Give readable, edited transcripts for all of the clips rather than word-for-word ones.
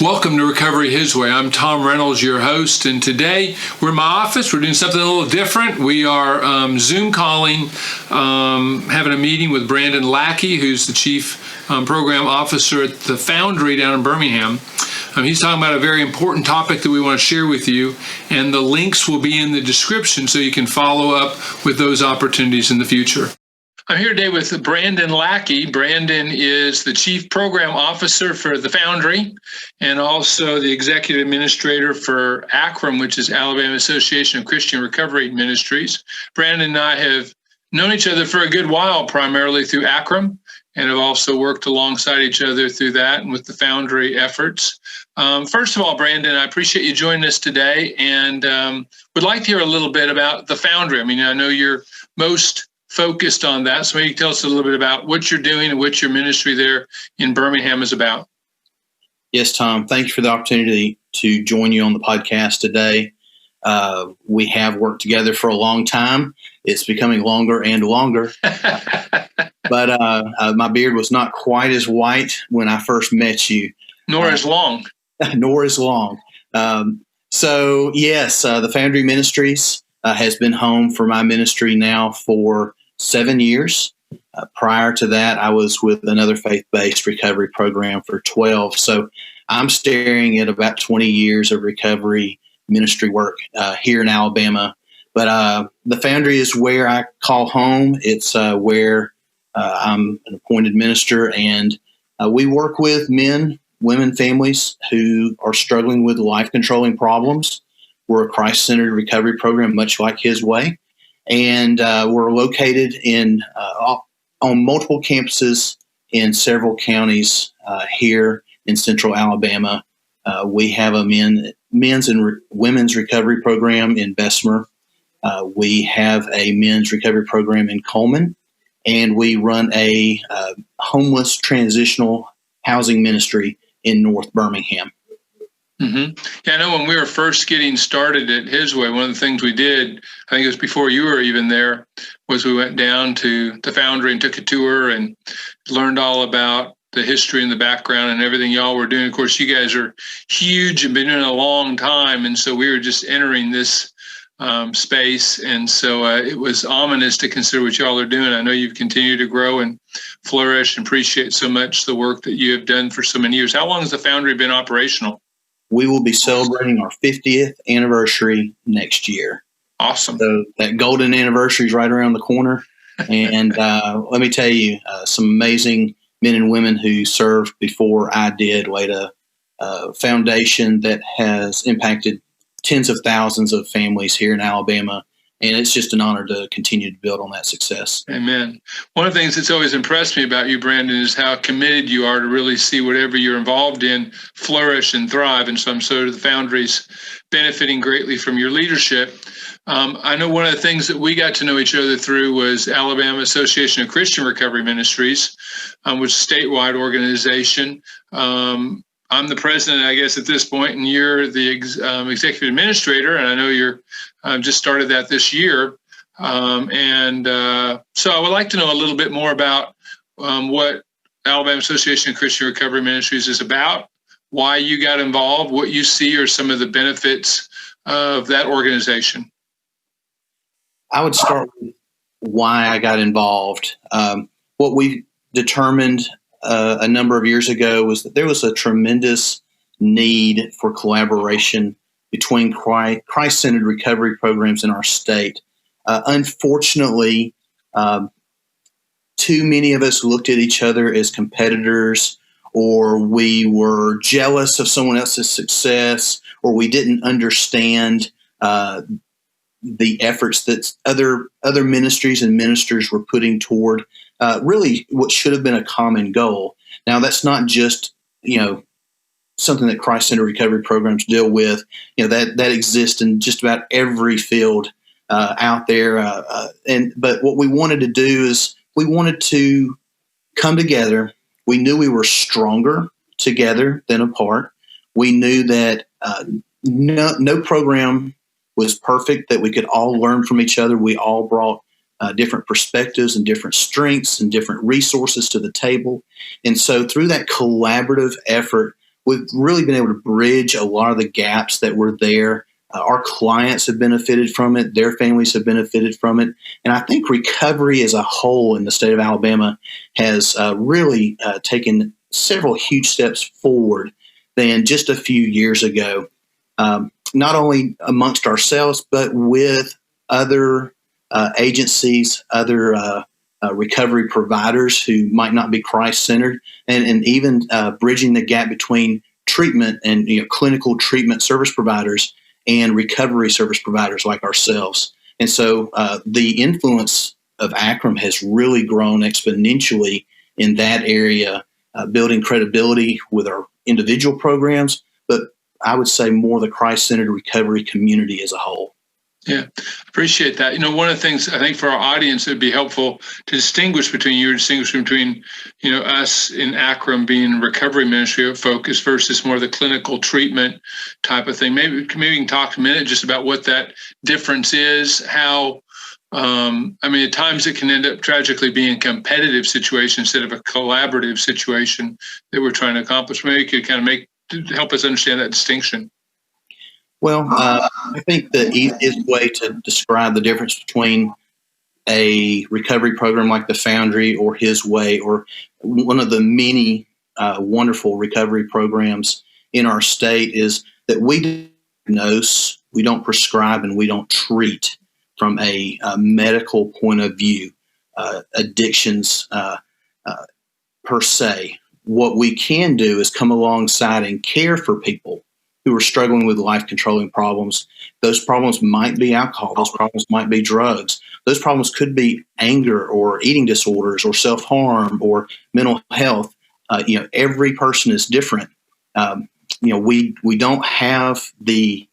Welcome to Recovery His Way. I'm Tom Reynolds, your host, and today we're in my office. We're doing something a little different. We are Zoom calling, having a meeting with Brandon Lackey, who's the Chief Program Officer at the Foundry down in Birmingham. He's talking about a very important topic that we want to share with you, and the links will be in the description so you can follow up with those opportunities in the future. I'm here today with Brandon Lackey. Brandon is the Chief Program Officer for the Foundry and also the Executive Administrator for AKRAM, which is Alabama Association of Christian Recovery Ministries. Brandon and I have known each other for a good while, primarily through AKRAM, and have also worked alongside each other through that and with the Foundry efforts. First of all, Brandon, I appreciate you joining us today and would like to hear a little bit about the Foundry. I mean, I know you're most focused on that. So maybe tell us a little bit about what you're doing and what your ministry there in Birmingham is about. Yes, Tom. Thank you for the opportunity to join you on the podcast today. We have worked together for a long time. It's becoming longer and longer. But my beard was not quite as white when I first met you. Nor as long. Nor as long. So, yes, the Foundry Ministries has been home for my ministry now for 7 years. Prior to that, I was with another faith-based recovery program for 12. So I'm staring at about 20 years of recovery ministry work here in Alabama. But the Foundry is where I call home. It's where I'm an appointed minister, and we work with men, women, families who are struggling with life-controlling problems. We're a Christ-centered recovery program, much like His Way. And we're located on multiple campuses in several counties here in central Alabama. We have a men's and women's recovery program in Bessemer. We have a men's recovery program in Coleman. And we run a homeless transitional housing ministry in North Birmingham. Mm-hmm. Yeah, I know when we were first getting started at His Way, one of the things we did, I think it was before you were even there, was we went down to the Foundry and took a tour and learned all about the history and the background and everything y'all were doing. Of course, you guys are huge and been doing it a long time, and so we were just entering this space, and so it was ominous to consider what y'all are doing. I know you've continued to grow and flourish, and appreciate so much the work that you have done for so many years. How long has the Foundry been operational? We will be celebrating our 50th anniversary next year. Awesome. So that golden anniversary is right around the corner. And let me tell you, some amazing men and women who served before I did laid a foundation that has impacted tens of thousands of families here in Alabama. And it's just an honor to continue to build on that success. Amen. One of the things that's always impressed me about you, Brandon, is how committed you are to really see whatever you're involved in flourish and thrive. And so I'm sure the Foundry's benefiting greatly from your leadership. I know one of the things that we got to know each other through was Alabama Association of Christian Recovery Ministries, which is a statewide organization. I'm the president, I guess, at this point, and you're the executive administrator, and I know you're just started that this year. So I would like to know a little bit more about what Alabama Association of Christian Recovery Ministries is about, why you got involved, what you see are some of the benefits of that organization. I would start with why I got involved. What we determined a number of years ago was that there was a tremendous need for collaboration between Christ-centered recovery programs in our state. Unfortunately, too many of us looked at each other as competitors, or we were jealous of someone else's success, or we didn't understand the efforts that other ministries and ministers were putting toward really what should have been a common goal. Now, that's not just, something that Christ-centered recovery programs deal with. That exists in just about every field out there. But what we wanted to do is we wanted to come together. We knew we were stronger together than apart. We knew that no program was perfect, that we could all learn from each other. We all brought different perspectives and different strengths and different resources to the table. And so through that collaborative effort, we've really been able to bridge a lot of the gaps that were there. Our clients have benefited from it. Their families have benefited from it. And I think recovery as a whole in the state of Alabama has really taken several huge steps forward than just a few years ago, not only amongst ourselves, but with other agencies, other recovery providers who might not be Christ-centered, and even bridging the gap between treatment and clinical treatment service providers and recovery service providers like ourselves. And so the influence of AKRAM has really grown exponentially in that area, building credibility with our individual programs, but I would say more the Christ-centered recovery community as a whole. Yeah, appreciate that. One of the things I think for our audience, it would be helpful to distinguish between us in AKRAM being recovery ministry focus versus more the clinical treatment type of thing. Maybe we can talk a minute just about what that difference is, how, at times it can end up tragically being a competitive situation instead of a collaborative situation that we're trying to accomplish. Maybe you could help us understand that distinction. Well, I think the easiest way to describe the difference between a recovery program like the Foundry or His Way or one of the many wonderful recovery programs in our state is that we diagnose, we don't prescribe, and we don't treat from a medical point of view addictions per se. What we can do is come alongside and care for people who are struggling with life-controlling problems. Those problems might be alcohol. Those problems might be drugs. Those problems could be anger or eating disorders or self-harm or mental health. Every person is different. We don't have the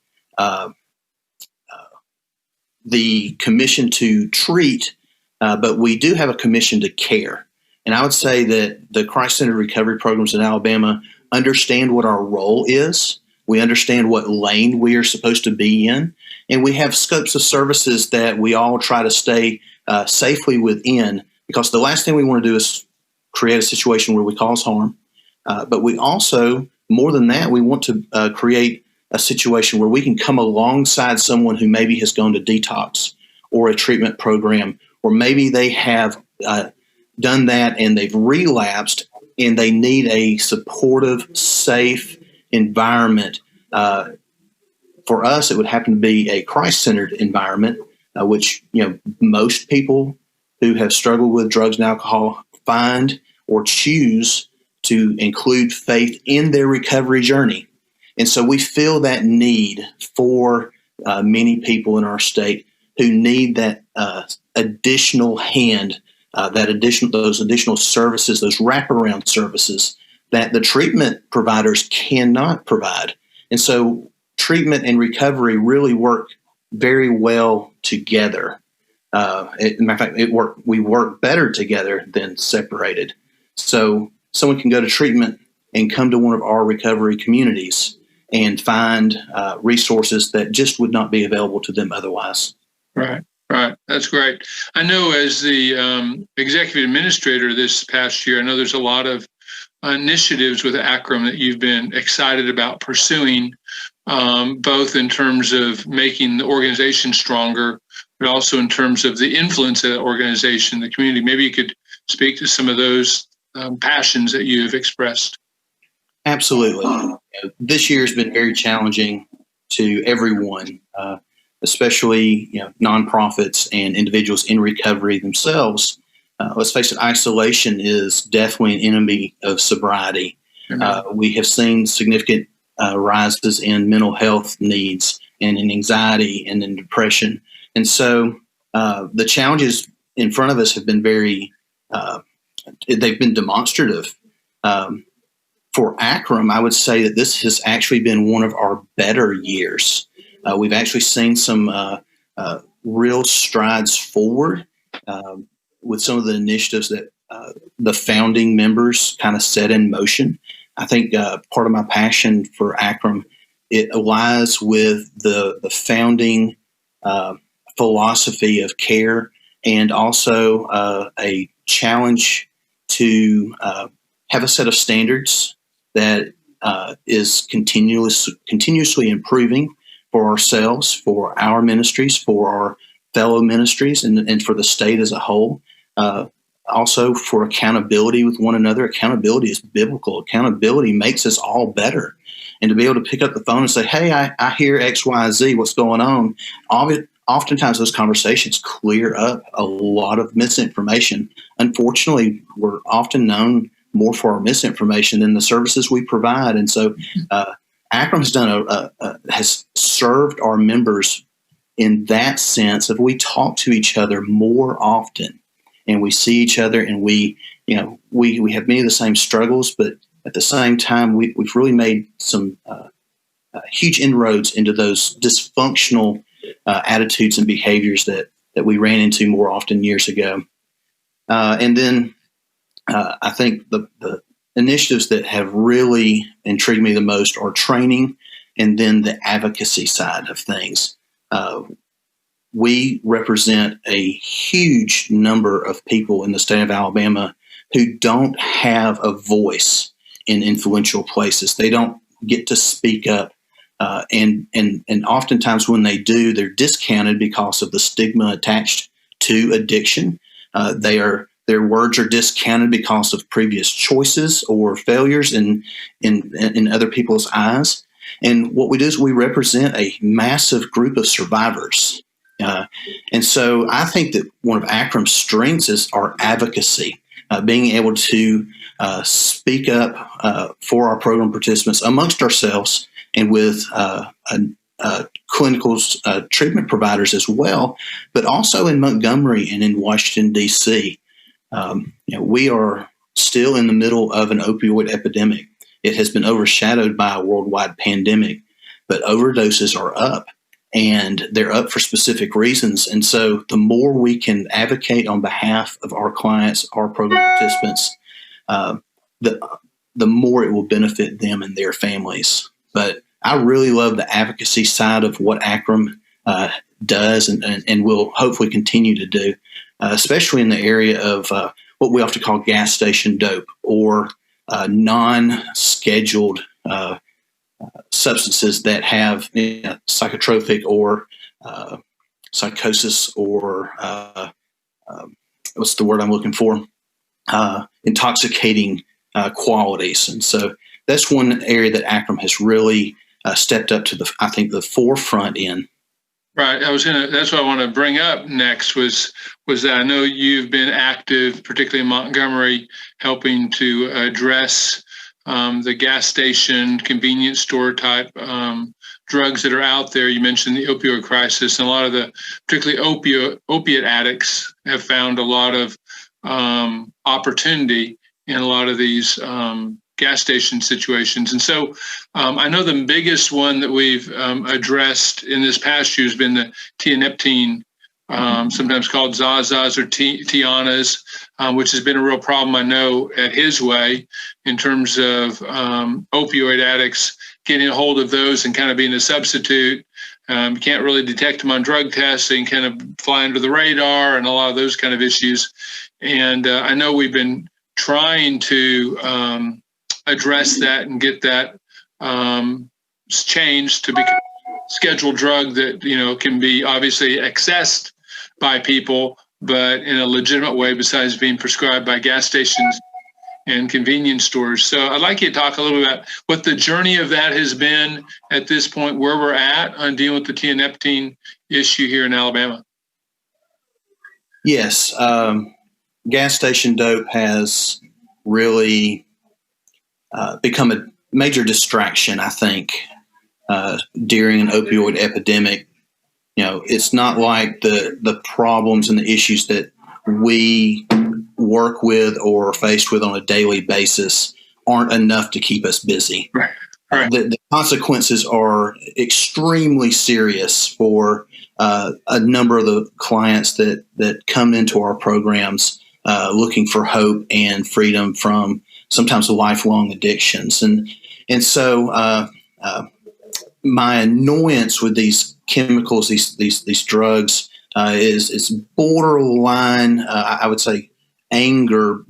commission to treat, but we do have a commission to care. And I would say that the Christ-centered recovery programs in Alabama understand what our role is. We understand what lane we are supposed to be in, and we have scopes of services that we all try to stay safely within, because the last thing we want to do is create a situation where we cause harm. But we also, more than that, we want to create a situation where we can come alongside someone who maybe has gone to detox or a treatment program, or maybe they have done that and they've relapsed and they need a supportive, safe environment. For us, it would happen to be a Christ-centered environment, which most people who have struggled with drugs and alcohol find or choose to include faith in their recovery journey. And so we feel that need for many people in our state who need that additional hand, those additional services, those wraparound services that the treatment providers cannot provide. And so treatment and recovery really work very well together. In fact, we work better together than separated. So someone can go to treatment and come to one of our recovery communities and find resources that just would not be available to them otherwise. Right. That's great. I know as the executive administrator this past year, I know there's a lot of initiatives with AKRAM that you've been excited about pursuing, both in terms of making the organization stronger, but also in terms of the influence of the organization, the community. Maybe you could speak to some of those passions that you've expressed. Absolutely. This year has been very challenging to everyone, especially nonprofits and individuals in recovery themselves. Let's face it, isolation is definitely an enemy of sobriety. We have seen significant rises in mental health needs and in anxiety and in depression. And so the challenges in front of us have been they've been demonstrative. For AKRAM, I would say that this has actually been one of our better years. We've actually seen some real strides forward with some of the initiatives that the founding members kind of set in motion. I think part of my passion for AKRAM, it lies with the founding philosophy of care, and also a challenge to have a set of standards that is continuously improving for ourselves, for our ministries, for our fellow ministries, and for the state as a whole. Also for accountability with one another. Accountability is biblical. Accountability makes us all better. And to be able to pick up the phone and say, hey, I hear X, Y, Z, what's going on? Oftentimes those conversations clear up a lot of misinformation. Unfortunately, we're often known more for our misinformation than the services we provide. And so AKRAM has served our members in that sense of we talk to each other more often, and we see each other, and we have many of the same struggles, but at the same time, we've really made some huge inroads into those dysfunctional attitudes and behaviors that we ran into more often years ago. And then I think the initiatives that have really intrigued me the most are training and then the advocacy side of things. We represent a huge number of people in the state of Alabama who don't have a voice in influential places. They don't get to speak up. And oftentimes when they do, they're discounted because of the stigma attached to addiction. Their words are discounted because of previous choices or failures in other people's eyes. And what we do is we represent a massive group of survivors. And so I think that one of AKRAM's strengths is our advocacy, being able to speak up for our program participants amongst ourselves and with clinical treatment providers as well, but also in Montgomery and in Washington, D.C. We are still in the middle of an opioid epidemic. It has been overshadowed by a worldwide pandemic, but overdoses are up, and they're up for specific reasons. And so the more we can advocate on behalf of our clients, our program participants, the more it will benefit them and their families. But I really love the advocacy side of what AKRAM does and will hopefully continue to do, especially in the area of what we often call gas station dope or non-scheduled substances that have psychotropic or psychosis or what's the word I'm looking for? Intoxicating qualities. And so that's one area that AKRAM has really stepped up to the forefront in. Right. That's what I want to bring up next was that I know you've been active, particularly in Montgomery, helping to address the gas station, convenience store type drugs that are out there. You mentioned the opioid crisis, and a lot of the particularly opiate addicts have found a lot of opportunity in a lot of these gas station situations. And so I know the biggest one that we've addressed in this past year has been the tianeptine, sometimes called Zazas or Tianas, which has been a real problem, I know, at his way in terms of opioid addicts getting a hold of those and kind of being a substitute. You can't really detect them on drug tests. They can kind of fly under the radar and a lot of those kind of issues. And I know we've been trying to address that and get that changed to become a scheduled drug that, can be obviously accessed by people, but in a legitimate way besides being prescribed by gas stations and convenience stores. So I'd like you to talk a little bit about what the journey of that has been at this point, where we're at on dealing with the tianeptine issue here in Alabama. Yes. Gas station dope has really become a major distraction, I think, during an opioid epidemic. It's not like the problems and the issues that we work with or are faced with on a daily basis aren't enough to keep us busy. Right. The consequences are extremely serious for a number of the clients that come into our programs looking for hope and freedom from sometimes lifelong addictions. And so my annoyance with these chemicals, these drugs, is borderline, I would say, anger,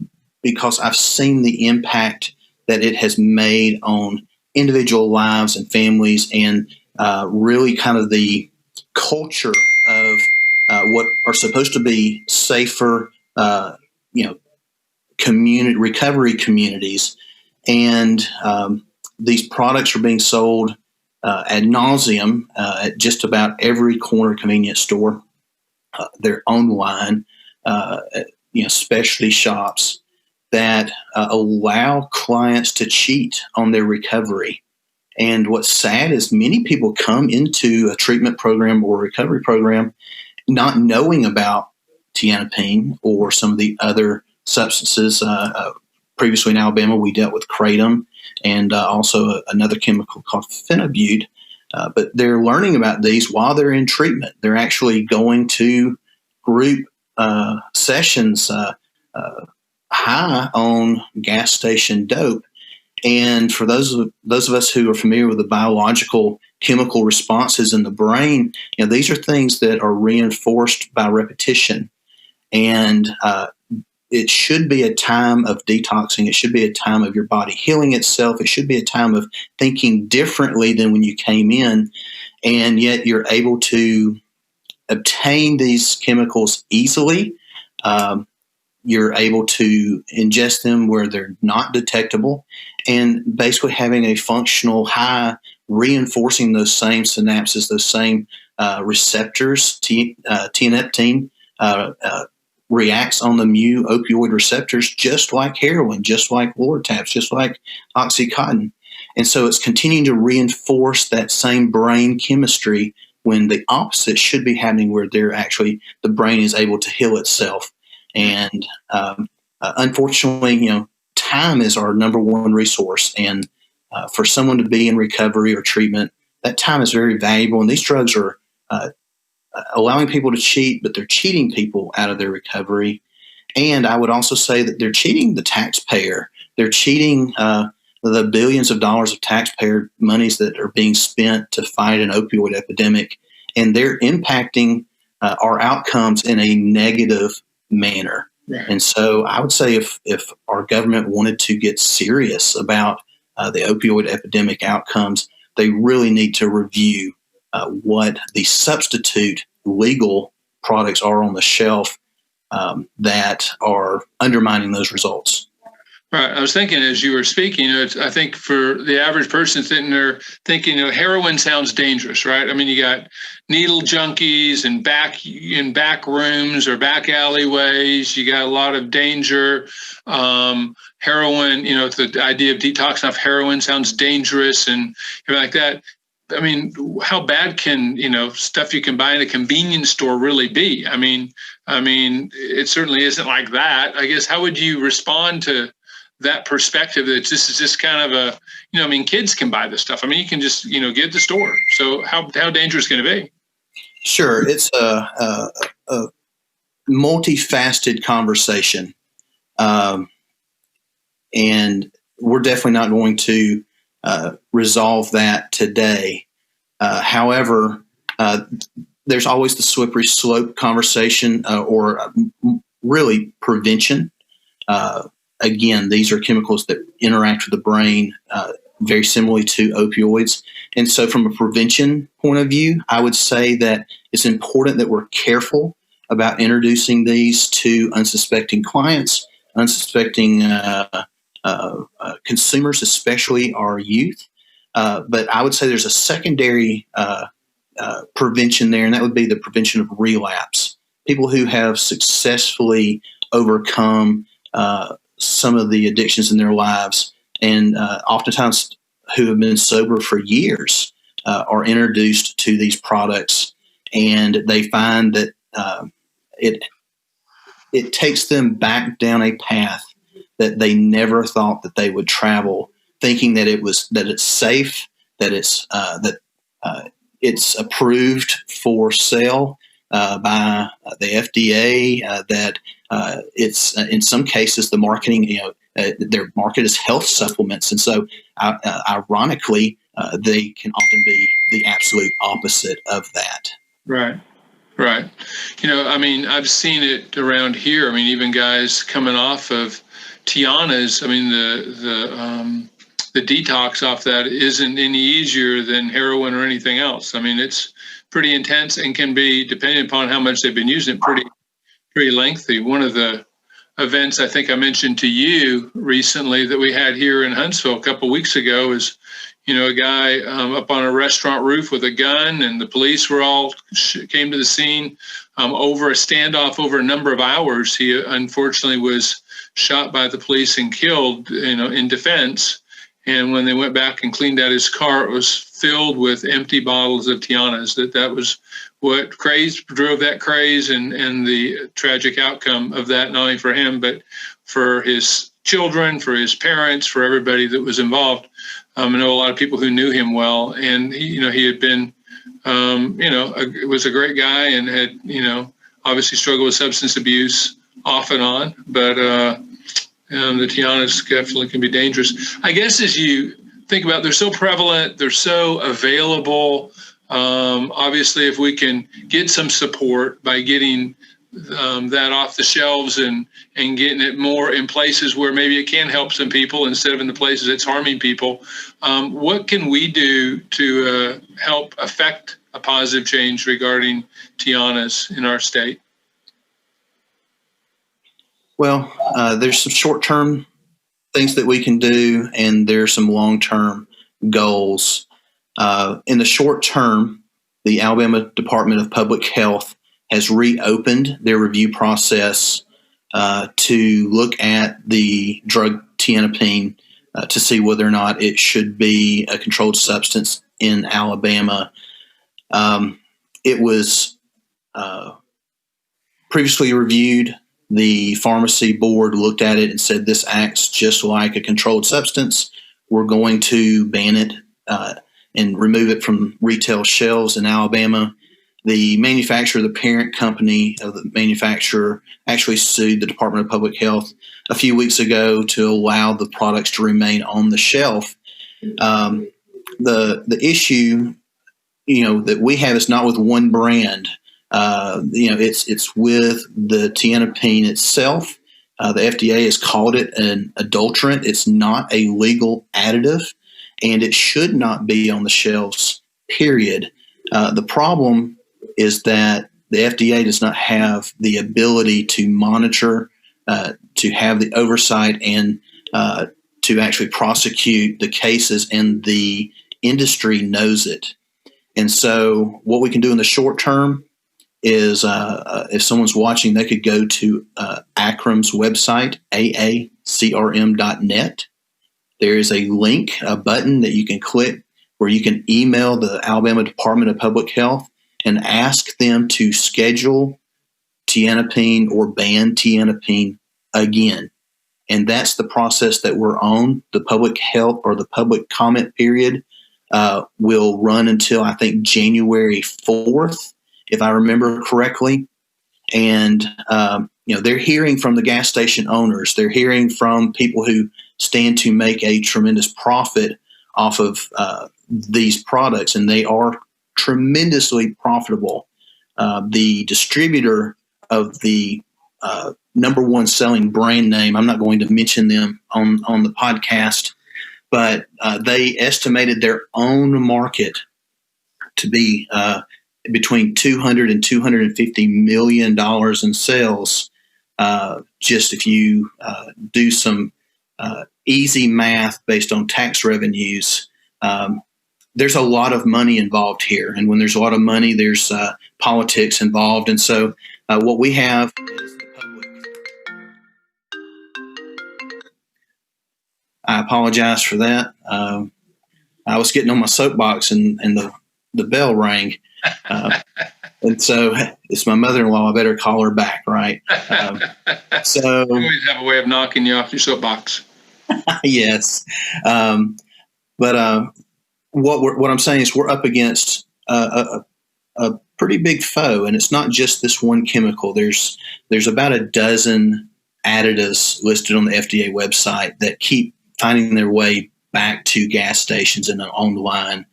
because I've seen the impact that it has made on individual lives and families, and really kind of the culture of what are supposed to be safer, community recovery communities, and these products are being sold ad nauseum at just about every corner convenience store. They're online, specialty shops that allow clients to cheat on their recovery. And what's sad is many people come into a treatment program or recovery program not knowing about tianapine or some of the other substances. Previously in Alabama, we dealt with kratom and also another chemical called phenobute. But they're learning about these while they're in treatment. They're actually going to group sessions high on gas station dope. And for those of us who are familiar with the biological chemical responses in the brain, these are things that are reinforced by repetition. And it should be a time of detoxing. It should be a time of your body healing itself. It should be a time of thinking differently than when you came in. And yet you're able to obtain these chemicals easily. You're able to ingest them where they're not detectable, and basically having a functional high, reinforcing those same synapses, those same receptors. Tianeptine reacts on the mu opioid receptors just like heroin, just like Lortabs, just like Oxycontin. And so it's continuing to reinforce that same brain chemistry when the opposite should be happening, where the brain is able to heal itself. And unfortunately, time is our number one resource. And for someone to be in recovery or treatment, that time is very valuable. And these drugs are allowing people to cheat, but they're cheating people out of their recovery. And I would also say that they're cheating the taxpayer. They're cheating the billions of dollars of taxpayer monies that are being spent to fight an opioid epidemic. And they're impacting our outcomes in a negative manner. Right. And so I would say if our government wanted to get serious about the opioid epidemic outcomes, they really need to review what the substitute legal products are on the shelf that are undermining those results. Right. I was thinking as you were speaking, I think for the average person sitting there thinking, heroin sounds dangerous, right? I mean, you got needle junkies and in back rooms or back alleyways. You got a lot of danger. Heroin, the idea of detoxing off heroin sounds dangerous and like that. I mean, how bad can, stuff you can buy in a convenience store really be? I mean, it certainly isn't like that. I guess, how would you respond to that perspective that this is just kind of kids can buy this stuff. I mean, you can just, get at the store. So how dangerous can it be? Sure. It's a multifaceted conversation. And we're definitely not going to resolve that today. However, there's always the slippery slope conversation or really prevention. Again, these are chemicals that interact with the brain very similarly to opioids. And so from a prevention point of view, I would say that it's important that we're careful about introducing these to unsuspecting clients, unsuspecting consumers, especially our youth. But I would say there's a secondary prevention there, and that would be the prevention of relapse. People who have successfully overcome some of the addictions in their lives, and oftentimes who have been sober for years, are introduced to these products, and they find that it takes them back down a path that they never thought that they would travel, thinking that it's safe, that it's approved for sale by the FDA, that it's in some cases the marketing, their market is health supplements, and so ironically, they can often be the absolute opposite of that. Right. Right. I've seen it around here. Even guys coming off of Tianas. the detox off that isn't any easier than heroin or anything else. I mean, it's pretty intense and can be, depending upon how much they've been using it, pretty lengthy. One of the events I think I mentioned to you recently that we had here in Huntsville a couple of weeks ago is, a guy up on a restaurant roof with a gun, and the police came to the scene over a standoff over a number of hours. He unfortunately was shot by the police and killed, in defense. And when they went back and cleaned out his car, it was filled with empty bottles of Tianas. That was what drove that craze and the tragic outcome of that, not only for him, but for his children, for his parents, for everybody that was involved. I know a lot of people who knew him well, and he had been, was a great guy and had, obviously struggled with substance abuse off and on, but the Tianas definitely can be dangerous. I guess as you think about, they're so prevalent, they're so available. Obviously, if we can get some support by getting that off the shelves and getting it more in places where maybe it can help some people instead of in the places it's harming people, what can we do to help affect a positive change regarding Tianas in our state? Well, there's some short-term things that we can do, and there's some long-term goals. In the short term, the Alabama Department of Public Health has reopened their review process to look at the drug tianapine to see whether or not it should be a controlled substance in Alabama. It was previously reviewed. The pharmacy board looked at it and said, this acts just like a controlled substance. We're going to ban it and remove it from retail shelves in Alabama. The manufacturer, the parent company of the manufacturer, actually sued the Department of Public Health a few weeks ago to allow the products to remain on the shelf. The issue, that we have is not with one brand. It's with the tianapine itself. The FDA has called it an adulterant. It's not a legal additive, and it should not be on the shelves, period. The problem is that the FDA does not have the ability to monitor, to have the oversight, and to actually prosecute the cases, and the industry knows it. And so what we can do in the short term is if someone's watching, they could go to AKRAM's website, AACRM.net. There is a link, a button that you can click where you can email the Alabama Department of Public Health and ask them to schedule tianapine or ban tianapine again. And that's the process that we're on. The public health or the public comment period will run until, I think, January 4th, if I remember correctly. And, they're hearing from the gas station owners. They're hearing from people who stand to make a tremendous profit off of these products, and they are tremendously profitable. The distributor of the number one selling brand name, I'm not going to mention them on the podcast, but they estimated their own market to be between $200 and $250 million in sales. Just if you do some easy math based on tax revenues, there's a lot of money involved here. And when there's a lot of money, there's politics involved. And so what we have is the public. I apologize for that. I was getting on my soapbox and the bell rang. And so it's my mother-in-law. I better call her back, right? So we always have a way of knocking you off your soapbox. Yes. But what I'm saying is we're up against a pretty big foe, and it's not just this one chemical. There's about a dozen additives listed on the FDA website that keep finding their way back to gas stations and on the line.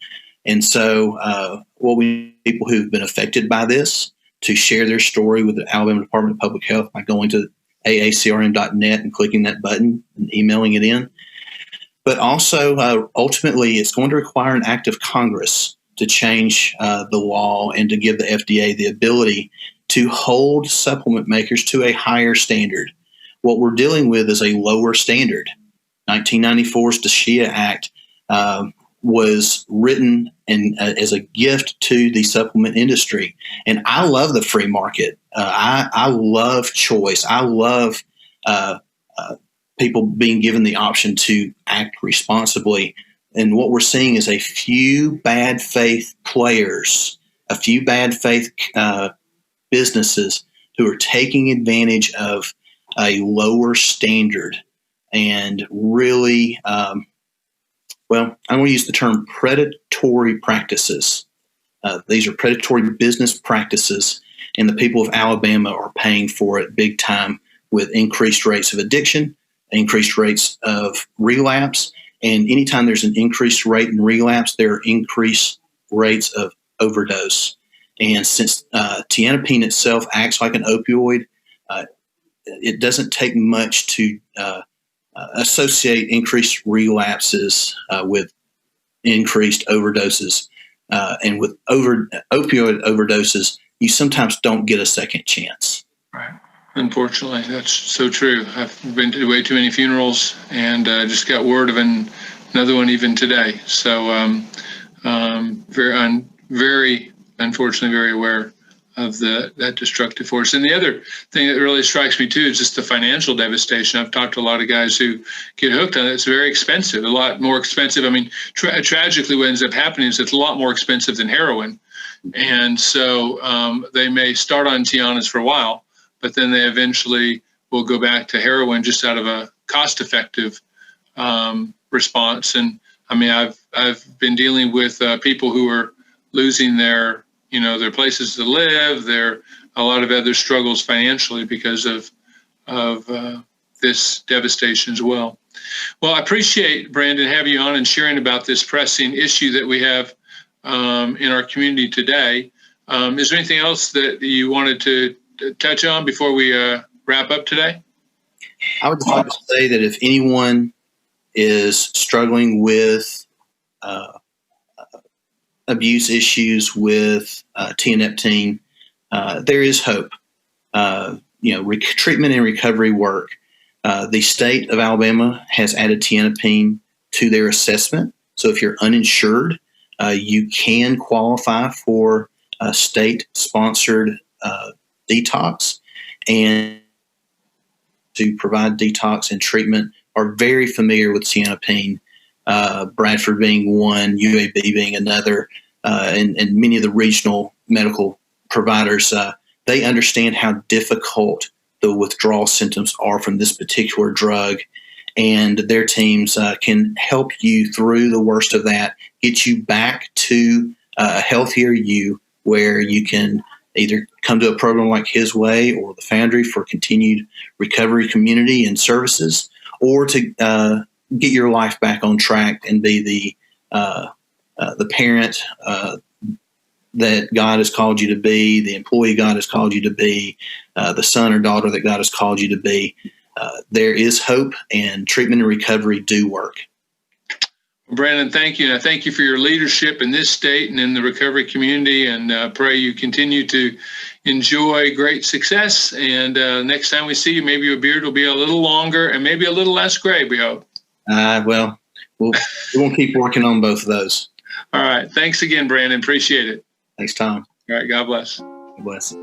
And so what we need people who've been affected by this to share their story with the Alabama Department of Public Health by going to AACRM.net and clicking that button and emailing it in. but also ultimately it's going to require an act of Congress to change the law and to give the FDA the ability to hold supplement makers to a higher standard. What we're dealing with is a lower standard. 1994's DSHEA Act was written as a gift to the supplement industry. And I love the free market. I love choice. I love people being given the option to act responsibly. And what we're seeing is a few bad faith players, a few bad faith businesses who are taking advantage of a lower standard and really, I'm going to use the term predatory practices. These are predatory business practices, and the people of Alabama are paying for it big time with increased rates of addiction, increased rates of relapse. And anytime there's an increased rate in relapse, there are increased rates of overdose. And since tianepine itself acts like an opioid, it doesn't take much to associate increased relapses with increased overdoses. And with opioid overdoses, you sometimes don't get a second chance. Right. Unfortunately, that's so true. I've been to way too many funerals, and just got word of another one even today. So, very unfortunately, very aware of that destructive force. And the other thing that really strikes me too is just the financial devastation. I've talked to a lot of guys who get hooked on it. It's very expensive, a lot more expensive. I mean, tragically, what ends up happening is it's a lot more expensive than heroin. And so they may start on Tianas for a while, but then they eventually will go back to heroin just out of a cost-effective response. And I mean, I've been dealing with people who are losing their places to live, a lot of other struggles financially because of this devastation as well. Well, I appreciate, Brandon, having you on and sharing about this pressing issue that we have in our community today. Is there anything else that you wanted to touch on before we wrap up today? I would just like to say that if anyone is struggling with abuse issues with tianeptine, there is hope. Treatment and recovery work. The state of Alabama has added tianeptine to their assessment. So if you're uninsured, you can qualify for a state-sponsored detox, and to provide detox and treatment are very familiar with tianeptine, Bradford being one, UAB being another, and many of the regional medical providers. They understand how difficult the withdrawal symptoms are from this particular drug, and their teams can help you through the worst of that, get you back to a healthier you, where you can either come to a program like His Way or the Foundry for continued recovery, community, and services, or to get your life back on track and be the parent that God has called you to be, the employee God has called you to be, the son or daughter that God has called you to be. There is hope, and treatment and recovery do work. Brandon, thank you. And I thank you for your leadership in this state and in the recovery community, and pray you continue to enjoy great success. And next time we see you, maybe your beard will be a little longer and maybe a little less gray, we hope. We'll keep working on both of those. All right. Thanks again, Brandon. Appreciate it. Thanks, Tom. All right. God bless. God bless.